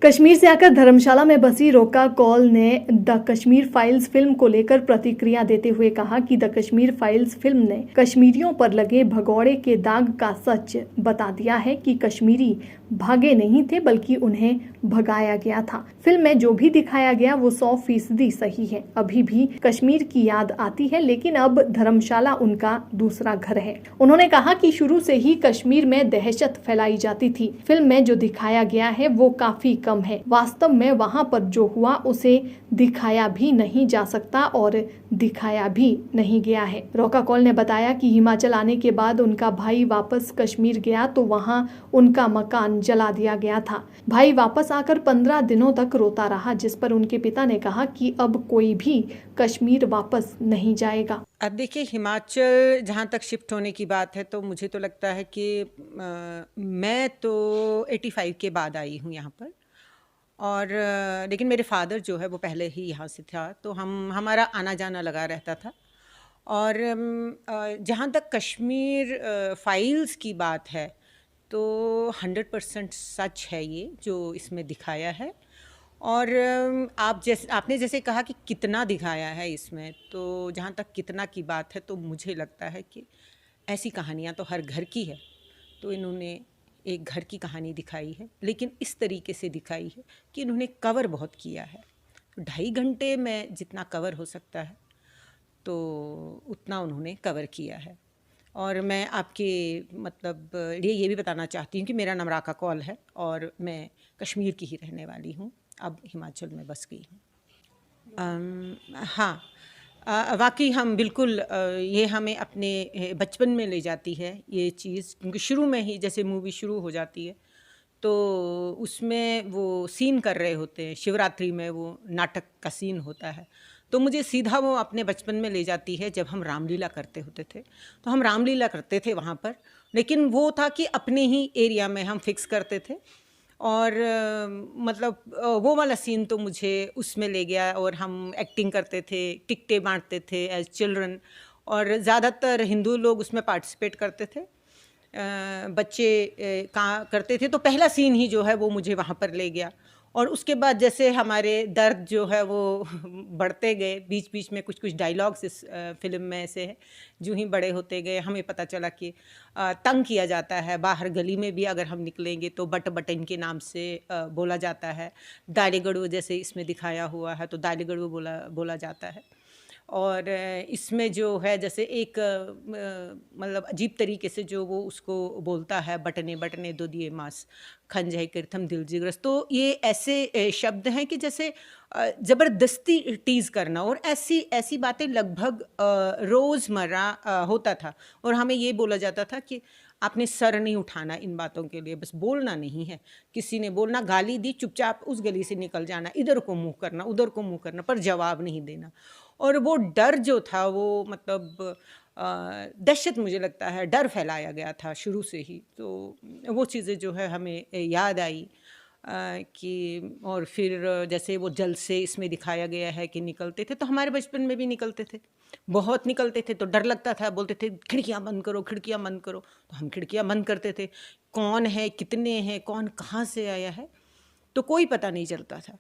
कश्मीर से आकर धर्मशाला में बसी रोका कौल ने द कश्मीर फाइल्स फिल्म को लेकर प्रतिक्रिया देते हुए कहा कि द कश्मीर फाइल्स फिल्म ने कश्मीरियों पर लगे भगौड़े के दाग का सच बता दिया है कि कश्मीरी भागे नहीं थे बल्कि उन्हें भगाया गया था। फिल्म में जो भी दिखाया गया वो 100% सही है। अभी भी कश्मीर की याद आती है, लेकिन अब धर्मशाला उनका दूसरा घर है। उन्होंने कहा कि शुरू से ही कश्मीर में दहशत फैलाई जाती थी। फिल्म में जो दिखाया गया है वो काफी कम है। वास्तव में वहां पर जो हुआ उसे दिखाया भी नहीं जा सकता और दिखाया भी नहीं गया है। रोका कौल ने बताया कि हिमाचल आने के बाद उनका भाई वापस कश्मीर गया तो वहां उनका मकान जला दिया गया था। भाई वापस आकर 15 दिनों तक रोता रहा, जिस पर उनके पिता ने कहा कि अब कोई भी कश्मीर वापस नहीं जाएगा। अब देखिए, हिमाचल जहाँ तक शिफ्ट होने की बात है तो मुझे तो लगता है कि मैं तो 85 के बाद आई हूँ यहाँ पर। और लेकिन मेरे फादर जो है वो पहले ही यहाँ से था, तो हमारा आना जाना लगा रहता था। और जहाँ तक कश्मीर फाइल्स की बात है तो 100% सच है ये जो इसमें दिखाया है। और आपने जैसे कहा कि कितना दिखाया है इसमें, तो जहाँ तक कितना की बात है तो मुझे लगता है कि ऐसी कहानियाँ तो हर घर की है, तो इन्होंने एक घर की कहानी दिखाई है, लेकिन इस तरीके से दिखाई है कि इन्होंने कवर बहुत किया है। 2.5 घंटे में जितना कवर हो सकता है तो उतना उन्होंने कवर किया है। और मैं आपके मतलब लिए ये भी बताना चाहती हूँ कि मेरा नाम राका कौल है और मैं कश्मीर की ही रहने वाली हूँ, अब हिमाचल में बस गई हूँ। हाँ, वाकई हम बिल्कुल ये हमें अपने बचपन में ले जाती है ये चीज़, क्योंकि शुरू में ही जैसे मूवी शुरू हो जाती है तो उसमें वो सीन कर रहे होते हैं, शिवरात्रि में वो नाटक का सीन होता है, तो मुझे सीधा वो अपने बचपन में ले जाती है जब हम रामलीला करते होते थे। तो हम रामलीला करते थे वहाँ पर, लेकिन वो था कि अपने ही एरिया में हम फिक्स करते थे। और मतलब वो वाला सीन तो मुझे उसमें ले गया और हम एक्टिंग करते थे, टिकटें बांटते थे एज चिल्ड्रन, और ज़्यादातर हिंदू लोग उसमें पार्टिसिपेट करते थे, बच्चे कहाँ करते थे। तो पहला सीन ही जो है वो मुझे वहाँ पर ले गया। और उसके बाद जैसे हमारे दर्द जो है वो बढ़ते गए, बीच बीच में कुछ कुछ डायलॉग्स इस फिल्म में ऐसे हैं, जो ही बड़े होते गए हमें पता चला कि तंग किया जाता है। बाहर गली में भी अगर हम निकलेंगे तो बट इनके नाम से बोला जाता है। दालीगढ़ जैसे इसमें दिखाया हुआ है तो दालीगढ़ बोला जाता है। और इसमें जो है जैसे एक मतलब अजीब तरीके से जो वो उसको बोलता है, बटने बटने दो दिए मास खंजय करथम दिल जिग्रस। तो ये ऐसे शब्द हैं कि जैसे ज़बरदस्ती टीज़ करना, और ऐसी ऐसी बातें लगभग रोज़मर्रा होता था। और हमें ये बोला जाता था कि आपने सर नहीं उठाना इन बातों के लिए, बस बोलना नहीं है। किसी ने बोलना, गाली दी, चुपचाप उस गली से निकल जाना, इधर को मुँह करना, उधर को मुँह करना, पर जवाब नहीं देना। और वो डर जो था वो मतलब दहशत, मुझे लगता है डर फैलाया गया था शुरू से ही। तो वो चीज़ें जो है हमें याद आई कि और फिर जैसे वो जल से इसमें दिखाया गया है कि निकलते थे, तो हमारे बचपन में भी निकलते थे, बहुत निकलते थे। तो डर लगता था, बोलते थे खिड़कियाँ बंद करो, खिड़कियाँ बंद करो। तो हम खिड़कियाँ बंद करते थे। कौन है, कितने हैं, कौन कहाँ से आया है, तो कोई पता नहीं चलता था।